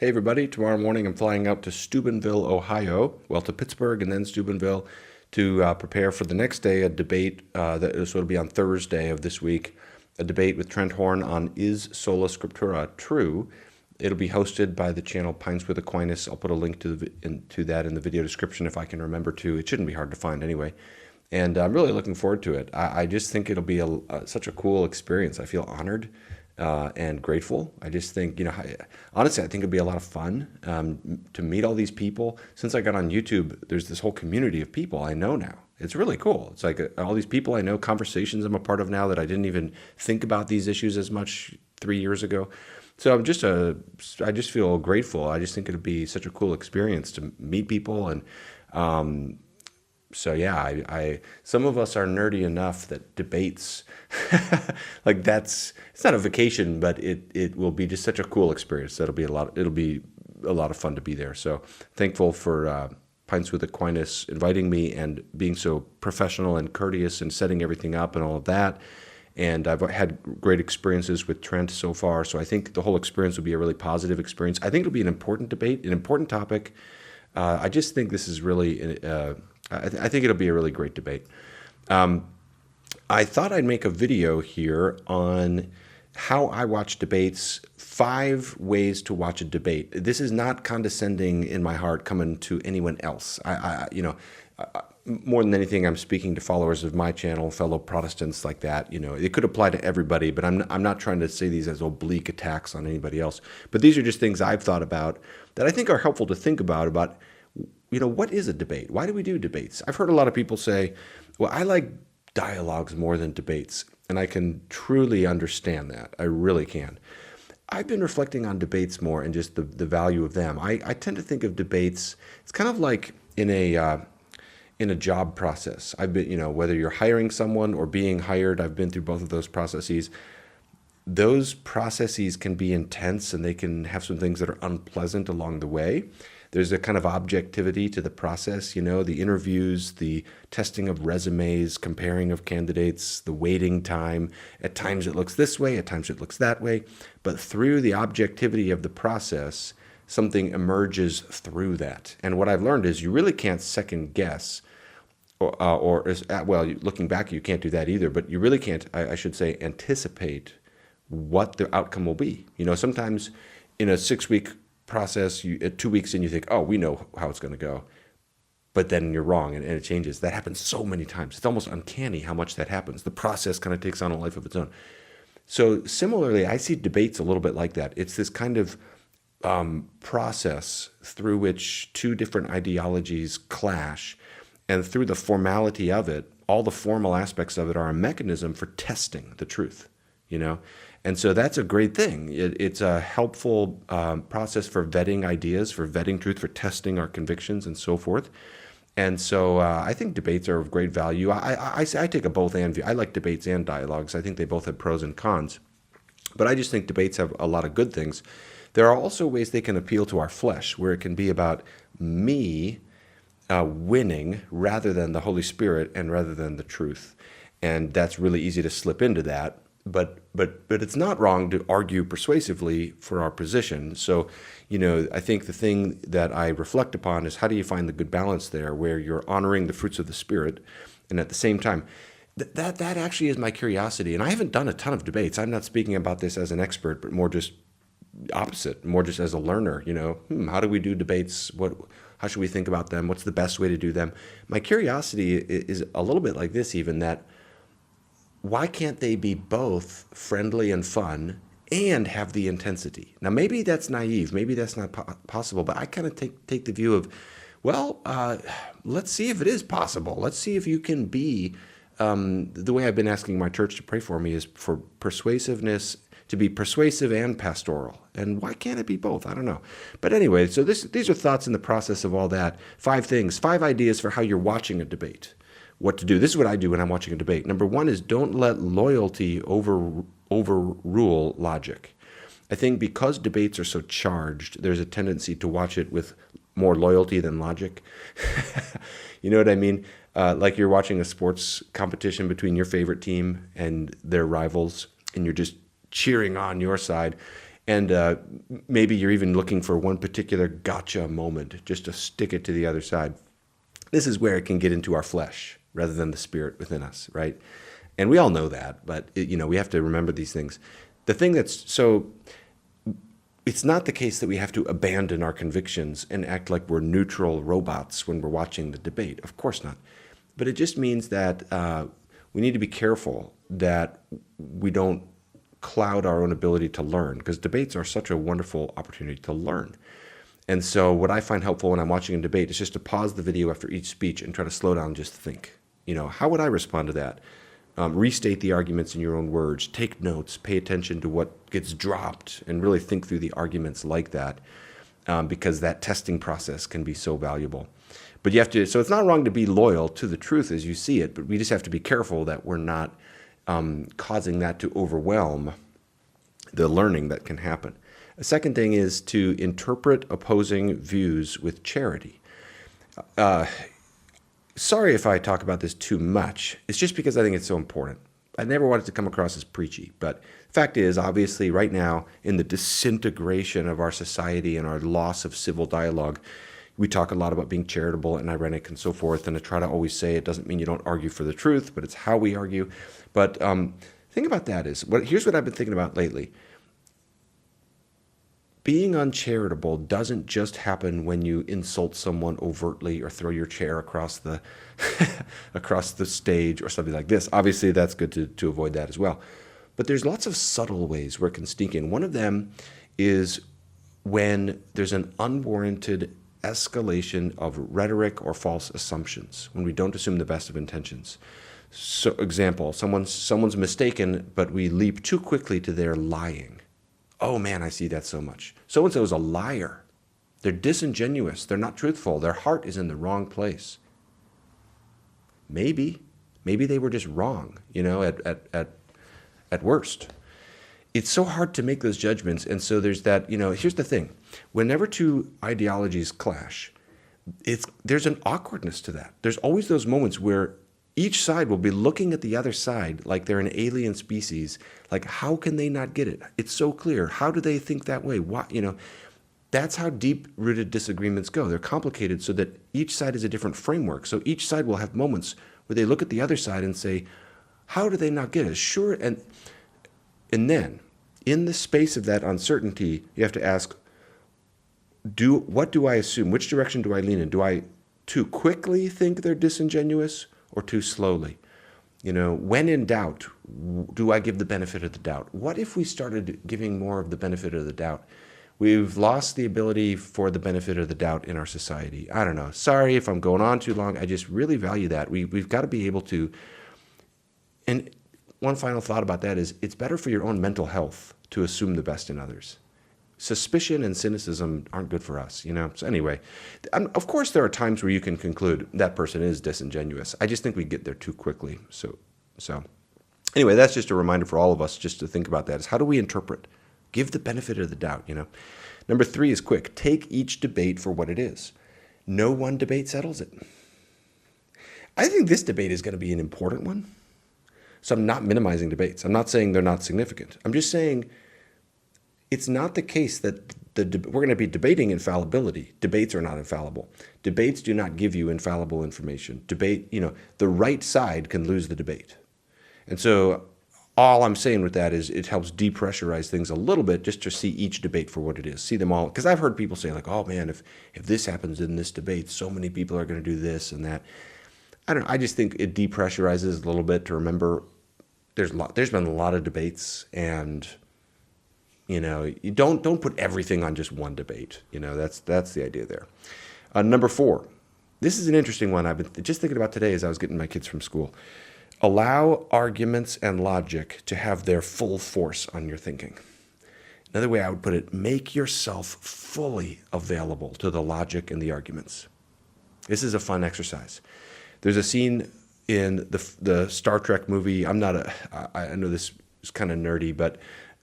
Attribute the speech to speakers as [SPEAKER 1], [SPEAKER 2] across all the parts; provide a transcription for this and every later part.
[SPEAKER 1] Hey everybody, tomorrow morning I'm flying out to Steubenville, Ohio, well to Pittsburgh and then Steubenville to prepare for the next day, a debate so it'll be on Thursday of this week, a debate with Trent Horn on Is Sola Scriptura True? It'll be hosted by the channel Pines with Aquinas. I'll put a link to that in the video description if I can remember to. It shouldn't be hard to find anyway. And I'm really looking forward to it. I just think it'll be such a cool experience. I feel honored and grateful. I just think, honestly, I think it'd be a lot of fun to meet all these people. Since I got on YouTube, there's this whole community of people I know now. It's really cool. It's like all these people I know, conversations I'm a part of now that I didn't even think about these issues as much 3 years ago. So I just feel grateful. I just think it'd be such a cool experience to meet people. And so yeah, I some of us are nerdy enough that debates, like it's not a vacation, but it will be just such a cool experience. It'll be a lot of fun to be there. So thankful for Pints with Aquinas inviting me and being so professional and courteous and setting everything up and all of that. And I've had great experiences with Trent so far. So I think the whole experience will be a really positive experience. I think it'll be an important debate, an important topic. I just think this is really, I think it'll be a really great debate. I thought I'd make a video here on how I watch debates, 5 ways to watch a debate. This is not condescending in my heart coming to anyone else. More than anything, I'm speaking to followers of my channel, fellow Protestants like that. It could apply to everybody, but I'm not trying to say these as oblique attacks on anybody else. But these are just things I've thought about that I think are helpful to think about, what is a debate? Why do we do debates? I've heard a lot of people say, well, I like dialogues more than debates. And I can truly understand that. I really can. I've been reflecting on debates more and just the value of them. I tend to think of debates, it's kind of like in a job process. I've been, whether you're hiring someone or being hired, I've been through both of those processes. Those processes can be intense and they can have some things that are unpleasant along the way. There's a kind of objectivity to the process, the interviews, the testing of resumes, comparing of candidates, the waiting time. At times it looks this way, at times it looks that way. But through the objectivity of the process, something emerges through that. And what I've learned is you really can't second guess, looking back, you can't do that either, but you really can't, I should say, anticipate what the outcome will be. Sometimes in a 6-week process, at 2 weeks in, you think, oh, we know how it's going to go. But then you're wrong and it changes. That happens so many times. It's almost uncanny how much that happens. The process kind of takes on a life of its own. So similarly, I see debates a little bit like that. It's this kind of process through which 2 different ideologies clash. And through the formality of it, all the formal aspects of it are a mechanism for testing the truth, And so that's a great thing. It's a helpful process for vetting ideas, for vetting truth, for testing our convictions and so forth. And so I think debates are of great value. I take a both and view. I like debates and dialogues. I think they both have pros and cons. But I just think debates have a lot of good things. There are also ways they can appeal to our flesh, where it can be about me winning rather than the Holy Spirit and rather than the truth. And that's really easy to slip into that. But it's not wrong to argue persuasively for our position. So, I think the thing that I reflect upon is how do you find the good balance there where you're honoring the fruits of the Spirit and at the same time, that actually is my curiosity. And I haven't done a ton of debates. I'm not speaking about this as an expert, but more just opposite, more just as a learner, how do we do debates? How should we think about them? What's the best way to do them? My curiosity is a little bit like this even, that why can't they be both friendly and fun and have the intensity? Now, maybe that's naive. Maybe that's not possible. But I kind of take the view of, let's see if it is possible. Let's see if you can be, the way I've been asking my church to pray for me is for persuasiveness, to be persuasive and pastoral. And why can't it be both? I don't know. But anyway, so these are thoughts in the process of all that. 5 things, 5 ideas for how you're watching a debate. What to do. This is what I do when I'm watching a debate. Number 1 is don't let loyalty overrule logic. I think because debates are so charged, there's a tendency to watch it with more loyalty than logic. You know what I mean? Like you're watching a sports competition between your favorite team and their rivals, and you're just cheering on your side. And maybe you're even looking for one particular gotcha moment just to stick it to the other side. This is where it can get into our flesh rather than the spirit within us, right? And we all know that, but we have to remember these things. The thing that's so, it's not the case that we have to abandon our convictions and act like we're neutral robots when we're watching the debate. Of course not. But it just means that we need to be careful that we don't cloud our own ability to learn, because debates are such a wonderful opportunity to learn. And so what I find helpful when I'm watching a debate is just to pause the video after each speech and try to slow down and just think. How would I respond to that? Restate the arguments in your own words. Take notes. Pay attention to what gets dropped and really think through the arguments like that, because that testing process can be so valuable. But you have to, so it's not wrong to be loyal to the truth as you see it, but we just have to be careful that we're not causing that to overwhelm the learning that can happen. A second thing is to interpret opposing views with charity. Sorry if I talk about this too much. It's just because I think it's so important. I never want it to come across as preachy, but the fact is, obviously, right now, in the disintegration of our society and our loss of civil dialogue, we talk a lot about being charitable and irenic and so forth, and I try to always say it doesn't mean you don't argue for the truth, but it's how we argue. But the thing about that is, here's what I've been thinking about lately. Being uncharitable doesn't just happen when you insult someone overtly or throw your chair across the across the stage or something like this. Obviously, that's good to avoid that as well. But there's lots of subtle ways where it can sneak in. One of them is when there's an unwarranted escalation of rhetoric or false assumptions, when we don't assume the best of intentions. So, example, someone's mistaken, but we leap too quickly to their lying. Oh man, I see that so much. So-and-so is a liar. They're disingenuous. They're not truthful. Their heart is in the wrong place. Maybe they were just wrong, at worst. It's so hard to make those judgments. And so there's that, here's the thing. Whenever two ideologies clash, there's an awkwardness to that. There's always those moments where each side will be looking at the other side like they're an alien species. Like, how can they not get it? It's so clear. How do they think that way? Why, that's how deep-rooted disagreements go. They're complicated so that each side is a different framework. So each side will have moments where they look at the other side and say, how do they not get it? Sure. And then, in the space of that uncertainty, you have to ask, what do I assume? Which direction do I lean in? Do I too quickly think they're disingenuous or too slowly? When in doubt, do I give the benefit of the doubt? What if we started giving more of the benefit of the doubt? We've lost the ability for the benefit of the doubt in our society. I don't know. Sorry if I'm going on too long. I just really value that. We've got to be able to, and one final thought about that is it's better for your own mental health to assume the best in others. Suspicion and cynicism aren't good for us, So anyway, of course there are times where you can conclude that person is disingenuous. I just think we get there too quickly. So anyway, that's just a reminder for all of us just to think about that, is how do we interpret? Give the benefit of the doubt, Number 3 is quick. Take each debate for what it is. No one debate settles it. I think this debate is going to be an important one. So I'm not minimizing debates. I'm not saying they're not significant. I'm just saying it's not the case that we're going to be debating infallibility. Debates are not infallible. Debates do not give you infallible information. The right side can lose the debate. And so all I'm saying with that is it helps depressurize things a little bit just to see each debate for what it is. See them all. Because I've heard people say like, oh man, if this happens in this debate, so many people are going to do this and that. I don't know. I just think it depressurizes a little bit to remember there's been a lot of debates, and you don't put everything on just one debate. That's the idea there. Number 4, this is an interesting one I've been just thinking about today as I was getting my kids from school. Allow arguments and logic to have their full force on your thinking. Another way I would put it, make yourself fully available to the logic and the arguments. This is a fun exercise. There's a scene in the Star Trek movie. I know this is kind of nerdy, but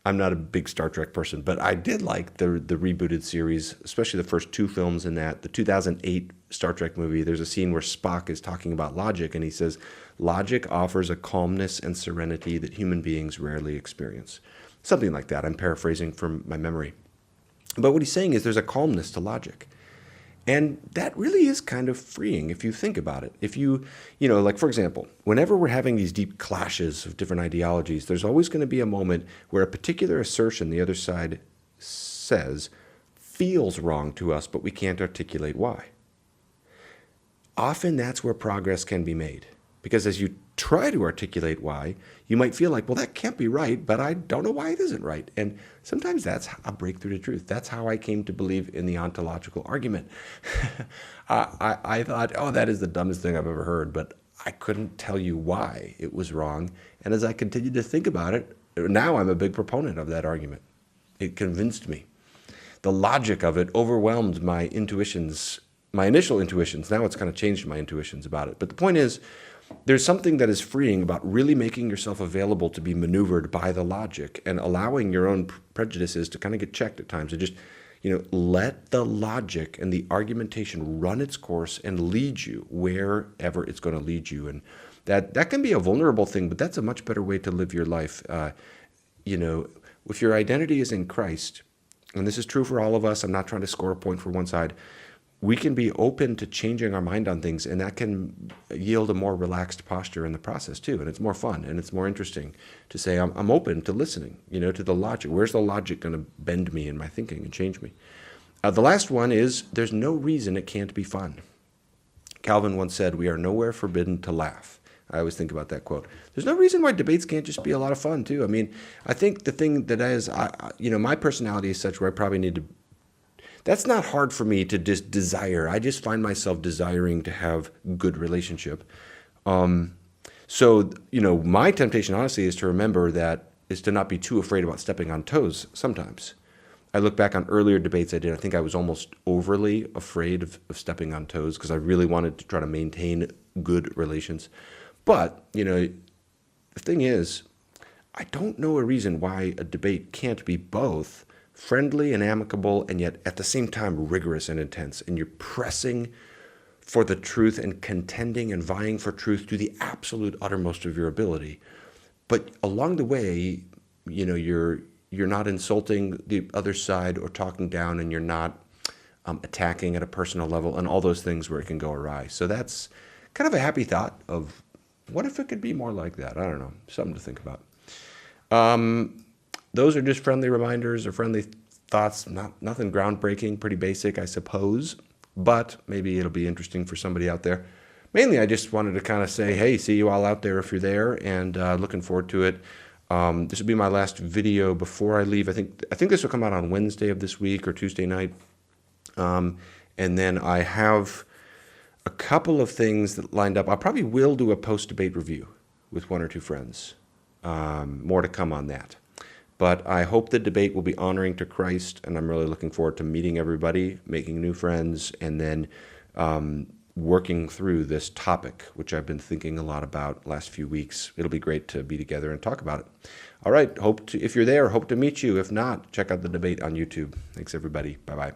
[SPEAKER 1] I'm not a big Star Trek person, but I did like the rebooted series, especially the first 2 films in that. The 2008 Star Trek movie, there's a scene where Spock is talking about logic, and he says, logic offers a calmness and serenity that human beings rarely experience. Something like that. I'm paraphrasing from my memory. But what he's saying is there's a calmness to logic. And that really is kind of freeing if you think about it. If you like, for example, whenever we're having these deep clashes of different ideologies, there's always going to be a moment where a particular assertion the other side says feels wrong to us, but we can't articulate why. Often that's where progress can be made. Because as you try to articulate why, you might feel like, well, that can't be right, but I don't know why it isn't right. And sometimes that's a breakthrough to truth. That's how I came to believe in the ontological argument. I thought, oh, that is the dumbest thing I've ever heard, but I couldn't tell you why it was wrong. And as I continued to think about it, now I'm a big proponent of that argument. It convinced me. The logic of it overwhelmed my intuitions, my initial intuitions. Now it's kind of changed my intuitions about it. But the point is, there's something that is freeing about really making yourself available to be maneuvered by the logic and allowing your own prejudices to kind of get checked at times and just, let the logic and the argumentation run its course and lead you wherever it's going to lead you. And that can be a vulnerable thing, but that's a much better way to live your life. If your identity is in Christ, and this is true for all of us, I'm not trying to score a point for one side, we can be open to changing our mind on things, and that can yield a more relaxed posture in the process too. And it's more fun and it's more interesting to say, I'm open to listening, to the logic. Where's the logic going to bend me in my thinking and change me? The last one is, there's no reason it can't be fun. Calvin once said, we are nowhere forbidden to laugh. I always think about that quote. There's no reason why debates can't just be a lot of fun too. I mean, I think the thing that is, my personality is such where I probably need to, that's not hard for me to just desire. I just find myself desiring to have good relationship. So, my temptation, honestly, is to not be too afraid about stepping on toes sometimes. I look back on earlier debates I did. I think I was almost overly afraid of stepping on toes because I really wanted to try to maintain good relations. But, the thing is, I don't know a reason why a debate can't be both friendly and amicable, and yet at the same time rigorous and intense. And you're pressing for the truth and contending and vying for truth to the absolute uttermost of your ability. But along the way, you're not insulting the other side or talking down, and you're not attacking at a personal level, and all those things where it can go awry. So that's kind of a happy thought of what if it could be more like that? I don't know, something to think about. Those are just friendly reminders or friendly thoughts, nothing groundbreaking, pretty basic, I suppose, but maybe it'll be interesting for somebody out there. Mainly, I just wanted to kind of say, hey, see you all out there if you're there, and looking forward to it. This will be my last video before I leave. I think this will come out on Wednesday of this week or Tuesday night. And then I have a couple of things that lined up. I probably will do a post-debate review with one or two friends. More to come on that. But I hope the debate will be honoring to Christ, and I'm really looking forward to meeting everybody, making new friends, and then working through this topic, which I've been thinking a lot about the last few weeks. It'll be great to be together and talk about it. All right, if you're there, hope to meet you. If not, check out the debate on YouTube. Thanks, everybody. Bye-bye.